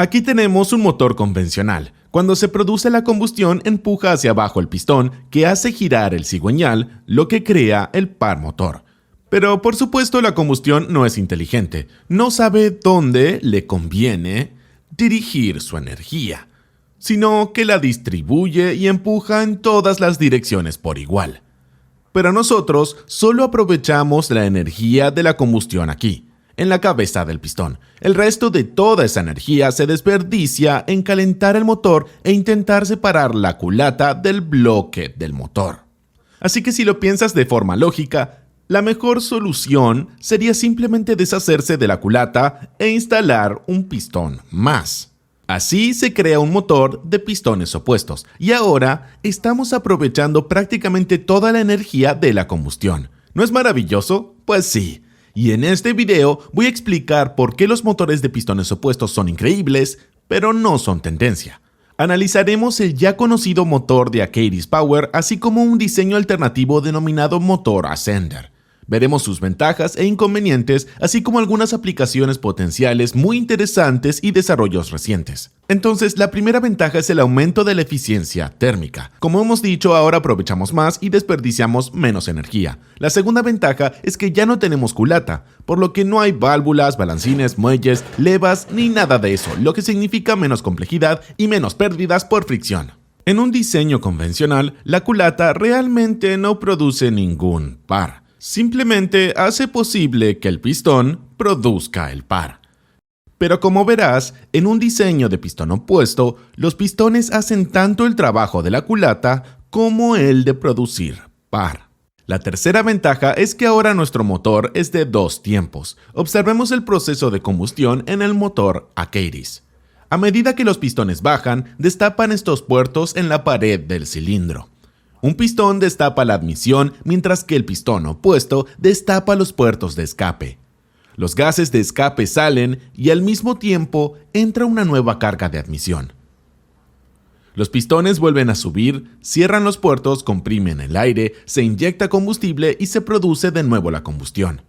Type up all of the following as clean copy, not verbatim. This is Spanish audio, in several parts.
Aquí tenemos un motor convencional. Cuando se produce la combustión, empuja hacia abajo el pistón que hace girar el cigüeñal, lo que crea el par motor. Pero por supuesto la combustión no es inteligente, no sabe dónde le conviene dirigir su energía, sino que la distribuye y empuja en todas las direcciones por igual. Pero nosotros solo aprovechamos la energía de la combustión aquí, en la cabeza del pistón. El resto de toda esa energía se desperdicia en calentar el motor e intentar separar la culata del bloque del motor. Así que si lo piensas de forma lógica, la mejor solución sería simplemente deshacerse de la culata e instalar un pistón más. Así se crea un motor de pistones opuestos y ahora estamos aprovechando prácticamente toda la energía de la combustión. ¿No es maravilloso? Pues sí. Y en este video voy a explicar por qué los motores de pistones opuestos son increíbles, pero no son tendencia. Analizaremos el ya conocido motor de Achaeris Power, así como un diseño alternativo denominado motor Ascender. Veremos sus ventajas e inconvenientes, así como algunas aplicaciones potenciales muy interesantes y desarrollos recientes. Entonces, la primera ventaja es el aumento de la eficiencia térmica. Como hemos dicho, ahora aprovechamos más y desperdiciamos menos energía. La segunda ventaja es que ya no tenemos culata, por lo que no hay válvulas, balancines, muelles, levas ni nada de eso, lo que significa menos complejidad y menos pérdidas por fricción. En un diseño convencional, la culata realmente no produce ningún par. Simplemente hace posible que el pistón produzca el par. Pero como verás, en un diseño de pistón opuesto, los pistones hacen tanto el trabajo de la culata como el de producir par. La tercera ventaja es que ahora nuestro motor es de 2 tiempos. Observemos el proceso de combustión en el motor Achaeris. A medida que los pistones bajan, destapan estos puertos en la pared del cilindro. Un pistón destapa la admisión, mientras que el pistón opuesto destapa los puertos de escape. Los gases de escape salen y al mismo tiempo entra una nueva carga de admisión. Los pistones vuelven a subir, cierran los puertos, comprimen el aire, se inyecta combustible y se produce de nuevo la combustión.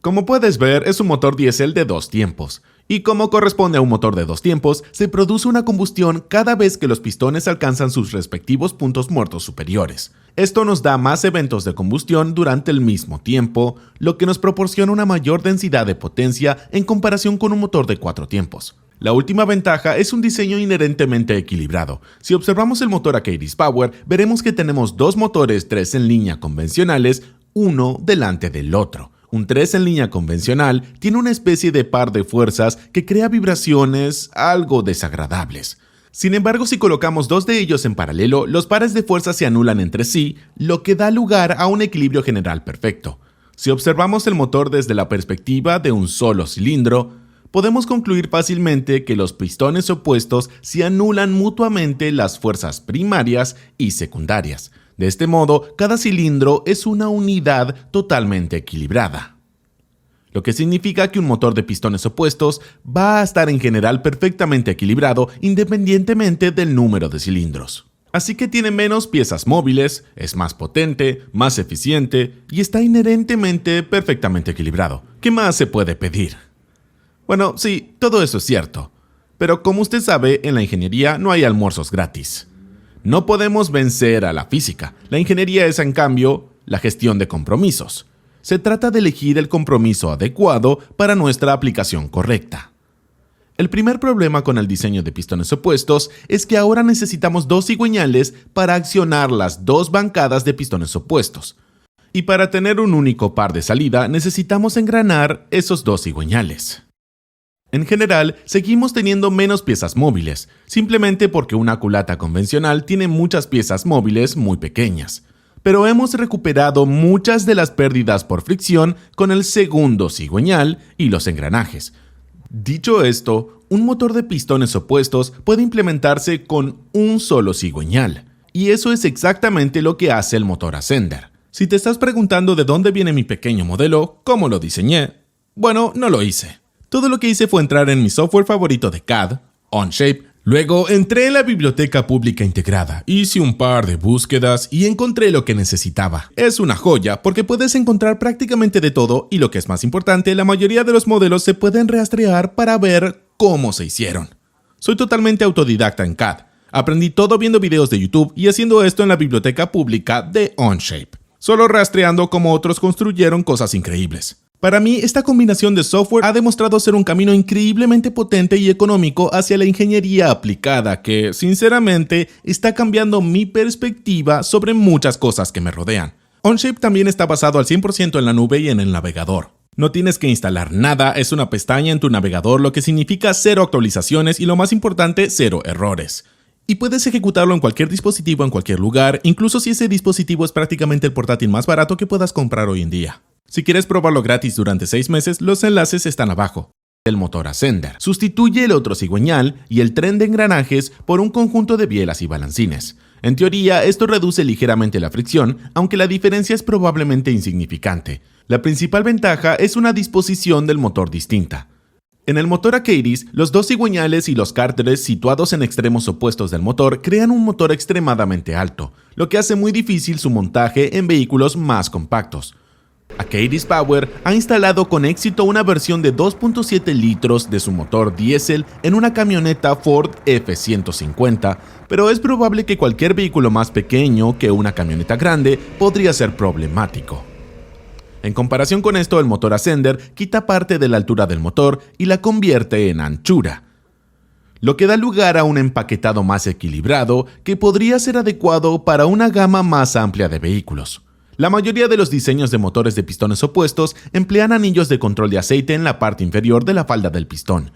Como puedes ver, es un motor diésel de 2 tiempos. Y como corresponde a un motor de 2 tiempos, se produce una combustión cada vez que los pistones alcanzan sus respectivos puntos muertos superiores. Esto nos da más eventos de combustión durante el mismo tiempo, lo que nos proporciona una mayor densidad de potencia en comparación con un motor de 4 tiempos. La última ventaja es un diseño inherentemente equilibrado. Si observamos el motor Achaeris Power, veremos que tenemos 2 motores 3 en línea convencionales, uno delante del otro. Un 3 en línea convencional tiene una especie de par de fuerzas que crea vibraciones algo desagradables. Sin embargo, si colocamos 2 de ellos en paralelo, los pares de fuerzas se anulan entre sí, lo que da lugar a un equilibrio general perfecto. Si observamos el motor desde la perspectiva de un solo cilindro, podemos concluir fácilmente que los pistones opuestos se anulan mutuamente las fuerzas primarias y secundarias. De este modo, cada cilindro es una unidad totalmente equilibrada, lo que significa que un motor de pistones opuestos va a estar en general perfectamente equilibrado independientemente del número de cilindros. Así que tiene menos piezas móviles, es más potente, más eficiente y está inherentemente perfectamente equilibrado. ¿Qué más se puede pedir? Bueno, sí, todo eso es cierto, pero como usted sabe, en la ingeniería no hay almuerzos gratis. No podemos vencer a la física. La ingeniería es, en cambio, la gestión de compromisos. Se trata de elegir el compromiso adecuado para nuestra aplicación correcta. El primer problema con el diseño de pistones opuestos es que ahora necesitamos 2 cigüeñales para accionar las 2 bancadas de pistones opuestos. Y para tener un único par de salida necesitamos engranar esos 2 cigüeñales. En general, seguimos teniendo menos piezas móviles, simplemente porque una culata convencional tiene muchas piezas móviles muy pequeñas. Pero hemos recuperado muchas de las pérdidas por fricción con el segundo cigüeñal y los engranajes. Dicho esto, un motor de pistones opuestos puede implementarse con un solo cigüeñal, y eso es exactamente lo que hace el motor Ascender. Si te estás preguntando de dónde viene mi pequeño modelo, cómo lo diseñé, bueno, no lo hice. Todo lo que hice fue entrar en mi software favorito de CAD, Onshape. Luego entré en la biblioteca pública integrada, hice un par de búsquedas y encontré lo que necesitaba. Es una joya porque puedes encontrar prácticamente de todo y lo que es más importante, la mayoría de los modelos se pueden rastrear para ver cómo se hicieron. Soy totalmente autodidacta en CAD. Aprendí todo viendo videos de YouTube y haciendo esto en la biblioteca pública de Onshape, solo rastreando cómo otros construyeron cosas increíbles. Para mí, esta combinación de software ha demostrado ser un camino increíblemente potente y económico hacia la ingeniería aplicada que, sinceramente, está cambiando mi perspectiva sobre muchas cosas que me rodean. Onshape también está basado al 100% en la nube y en el navegador. No tienes que instalar nada, es una pestaña en tu navegador, lo que significa 0 actualizaciones y, lo más importante, 0 errores. Y puedes ejecutarlo en cualquier dispositivo, en cualquier lugar, incluso si ese dispositivo es prácticamente el portátil más barato que puedas comprar hoy en día. Si quieres probarlo gratis durante 6 meses, los enlaces están abajo. El motor Ascender sustituye el otro cigüeñal y el tren de engranajes por un conjunto de bielas y balancines. En teoría, esto reduce ligeramente la fricción, aunque la diferencia es probablemente insignificante. La principal ventaja es una disposición del motor distinta. En el motor Achaeris, los dos cigüeñales y los cárteres situados en extremos opuestos del motor crean un motor extremadamente alto, lo que hace muy difícil su montaje en vehículos más compactos. Achaeris Power ha instalado con éxito una versión de 2.7 litros de su motor diésel en una camioneta Ford F-150, pero es probable que cualquier vehículo más pequeño que una camioneta grande podría ser problemático. En comparación con esto, el motor Ascender quita parte de la altura del motor y la convierte en anchura, lo que da lugar a un empaquetado más equilibrado que podría ser adecuado para una gama más amplia de vehículos. La mayoría de los diseños de motores de pistones opuestos emplean anillos de control de aceite en la parte inferior de la falda del pistón.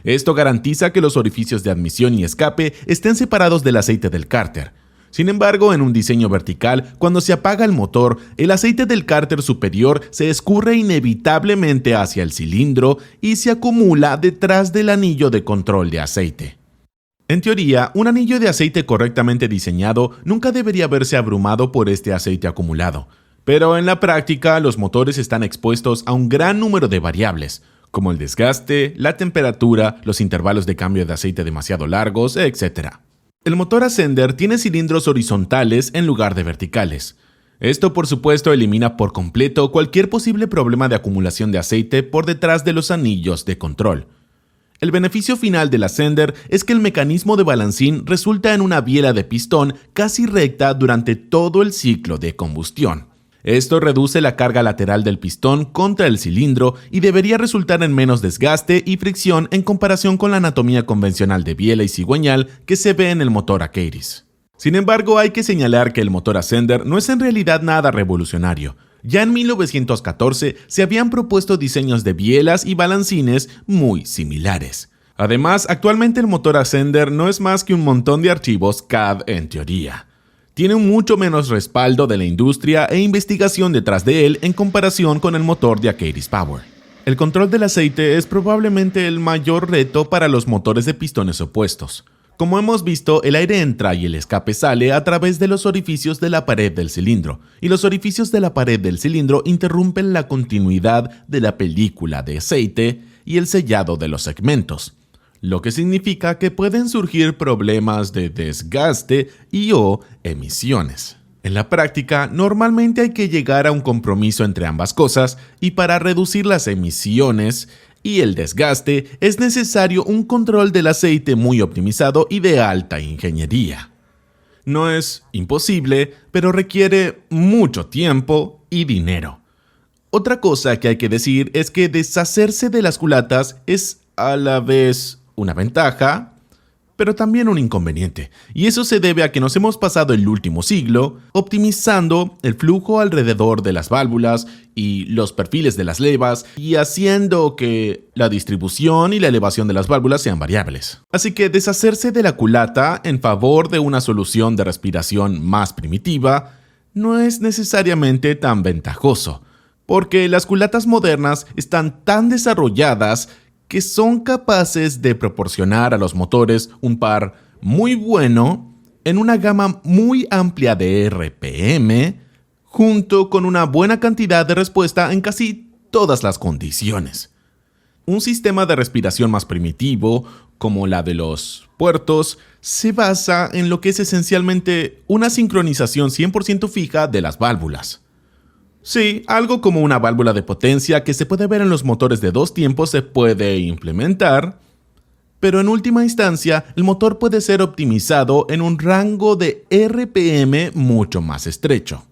Esto garantiza que los orificios de admisión y escape estén separados del aceite del cárter. Sin embargo, en un diseño vertical, cuando se apaga el motor, el aceite del cárter superior se escurre inevitablemente hacia el cilindro y se acumula detrás del anillo de control de aceite. En teoría, un anillo de aceite correctamente diseñado nunca debería verse abrumado por este aceite acumulado, pero en la práctica los motores están expuestos a un gran número de variables, como el desgaste, la temperatura, los intervalos de cambio de aceite demasiado largos, etc. El motor Ascender tiene cilindros horizontales en lugar de verticales. Esto, por supuesto, elimina por completo cualquier posible problema de acumulación de aceite por detrás de los anillos de control. El beneficio final del Ascender es que el mecanismo de balancín resulta en una biela de pistón casi recta durante todo el ciclo de combustión. Esto reduce la carga lateral del pistón contra el cilindro y debería resultar en menos desgaste y fricción en comparación con la anatomía convencional de biela y cigüeñal que se ve en el motor Achaeris. Sin embargo, hay que señalar que el motor Ascender no es en realidad nada revolucionario. Ya en 1914 se habían propuesto diseños de bielas y balancines muy similares. Además, actualmente el motor Ascender no es más que un montón de archivos CAD en teoría. Tiene mucho menos respaldo de la industria e investigación detrás de él en comparación con el motor de Achaeris Power. El control del aceite es probablemente el mayor reto para los motores de pistones opuestos. Como hemos visto, el aire entra y el escape sale a través de los orificios de la pared del cilindro, y los orificios de la pared del cilindro interrumpen la continuidad de la película de aceite y el sellado de los segmentos, lo que significa que pueden surgir problemas de desgaste o emisiones. En la práctica, normalmente hay que llegar a un compromiso entre ambas cosas, y para reducir las emisiones y el desgaste es necesario un control del aceite muy optimizado y de alta ingeniería. No es imposible, pero requiere mucho tiempo y dinero. Otra cosa que hay que decir es que deshacerse de las culatas es a la vez una ventaja, pero también un inconveniente, y eso se debe a que nos hemos pasado el último siglo optimizando el flujo alrededor de las válvulas y los perfiles de las levas y haciendo que la distribución y la elevación de las válvulas sean variables. Así que deshacerse de la culata en favor de una solución de respiración más primitiva no es necesariamente tan ventajoso, porque las culatas modernas están tan desarrolladas que son capaces de proporcionar a los motores un par muy bueno en una gama muy amplia de RPM, junto con una buena cantidad de respuesta en casi todas las condiciones. Un sistema de respiración más primitivo, como la de los puertos, se basa en lo que es esencialmente una sincronización 100% fija de las válvulas. Sí, algo como una válvula de potencia que se puede ver en los motores de 2 tiempos se puede implementar, Pero en última instancia, el motor puede ser optimizado en un rango de RPM mucho más estrecho.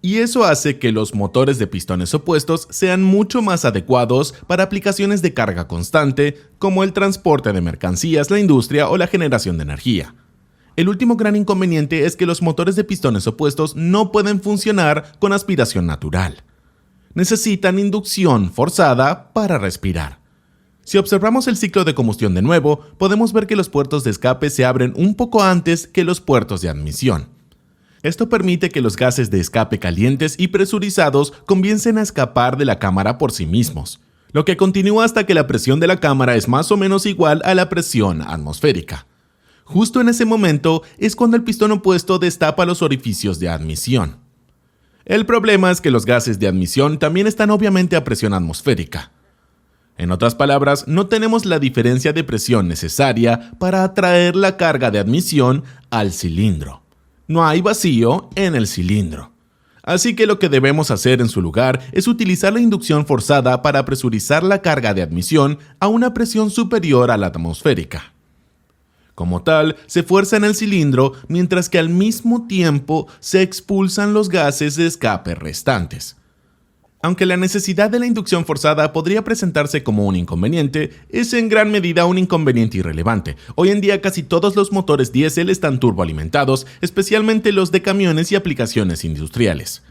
Y eso hace que los motores de pistones opuestos sean mucho más adecuados para aplicaciones de carga constante, como el transporte de mercancías, la industria o la generación de energía. El último gran inconveniente es que los motores de pistones opuestos no pueden funcionar con aspiración natural. Necesitan inducción forzada para respirar. Si observamos el ciclo de combustión de nuevo, podemos ver que los puertos de escape se abren un poco antes que los puertos de admisión. Esto permite que los gases de escape calientes y presurizados comiencen a escapar de la cámara por sí mismos, lo que continúa hasta que la presión de la cámara es más o menos igual a la presión atmosférica. Justo en ese momento es cuando el pistón opuesto destapa los orificios de admisión. El problema es que los gases de admisión también están obviamente a presión atmosférica. En otras palabras, no tenemos la diferencia de presión necesaria para atraer la carga de admisión al cilindro. No hay vacío en el cilindro. Así que lo que debemos hacer en su lugar es utilizar la inducción forzada para presurizar la carga de admisión a una presión superior a la atmosférica. Como tal, se fuerza en el cilindro mientras que al mismo tiempo se expulsan los gases de escape restantes. Aunque la necesidad de la inducción forzada podría presentarse como un inconveniente, es en gran medida un inconveniente irrelevante. Hoy en día casi todos los motores diésel están turboalimentados, especialmente los de camiones y aplicaciones industriales.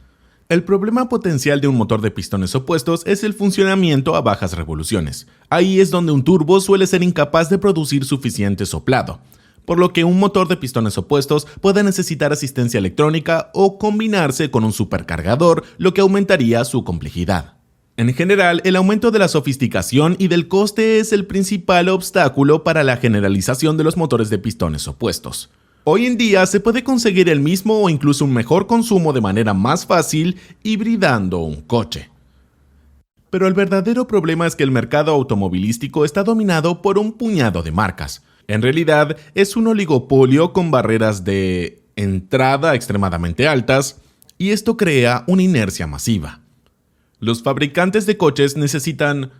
El problema potencial de un motor de pistones opuestos es el funcionamiento a bajas revoluciones. Ahí es donde un turbo suele ser incapaz de producir suficiente soplado, por lo que un motor de pistones opuestos puede necesitar asistencia electrónica o combinarse con un supercargador, lo que aumentaría su complejidad. En general, el aumento de la sofisticación y del coste es el principal obstáculo para la generalización de los motores de pistones opuestos. Hoy en día se puede conseguir el mismo o incluso un mejor consumo de manera más fácil hibridando un coche. Pero el verdadero problema es que el mercado automovilístico está dominado por un puñado de marcas. En realidad, es un oligopolio con barreras de entrada extremadamente altas, y esto crea una inercia masiva. Los fabricantes de coches necesitan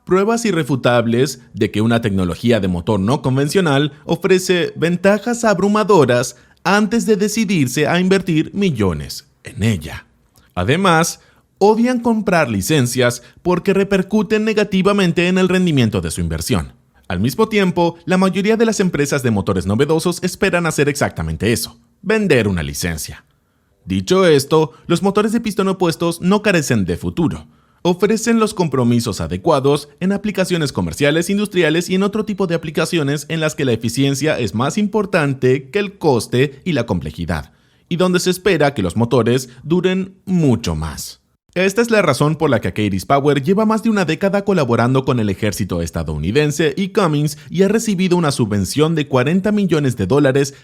pruebas irrefutables de que una tecnología de motor no convencional ofrece ventajas abrumadoras antes de decidirse a invertir millones en ella. Además, odian comprar licencias porque repercuten negativamente en el rendimiento de su inversión. Al mismo tiempo, la mayoría de las empresas de motores novedosos esperan hacer exactamente eso: vender una licencia. Dicho esto, los motores de pistón opuestos no carecen de futuro. Ofrecen los compromisos adecuados en aplicaciones comerciales, industriales y en otro tipo de aplicaciones en las que la eficiencia es más importante que el coste y la complejidad, y donde se espera que los motores duren mucho más. Esta es la razón por la que Achates Power lleva más de una década colaborando con el ejército estadounidense y Cummins y ha recibido una subvención de $40 millones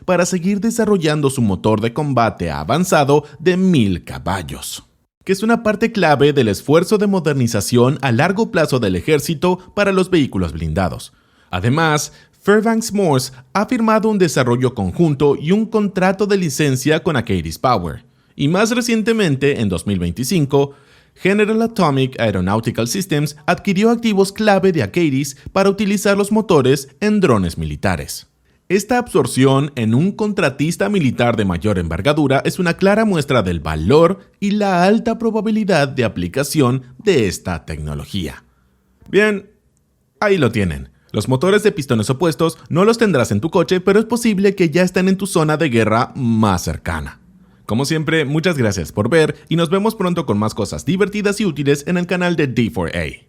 para seguir desarrollando su motor de combate avanzado de 1000 caballos, que es una parte clave del esfuerzo de modernización a largo plazo del ejército para los vehículos blindados. Además, Fairbanks Morse ha firmado un desarrollo conjunto y un contrato de licencia con Achates Power. Y más recientemente, en 2025, General Atomic Aeronautical Systems adquirió activos clave de Achates para utilizar los motores en drones militares. Esta absorción en un contratista militar de mayor envergadura es una clara muestra del valor y la alta probabilidad de aplicación de esta tecnología. Bien, ahí lo tienen. Los motores de pistones opuestos no los tendrás en tu coche, pero es posible que ya estén en tu zona de guerra más cercana. Como siempre, muchas gracias por ver y nos vemos pronto con más cosas divertidas y útiles en el canal de D4A.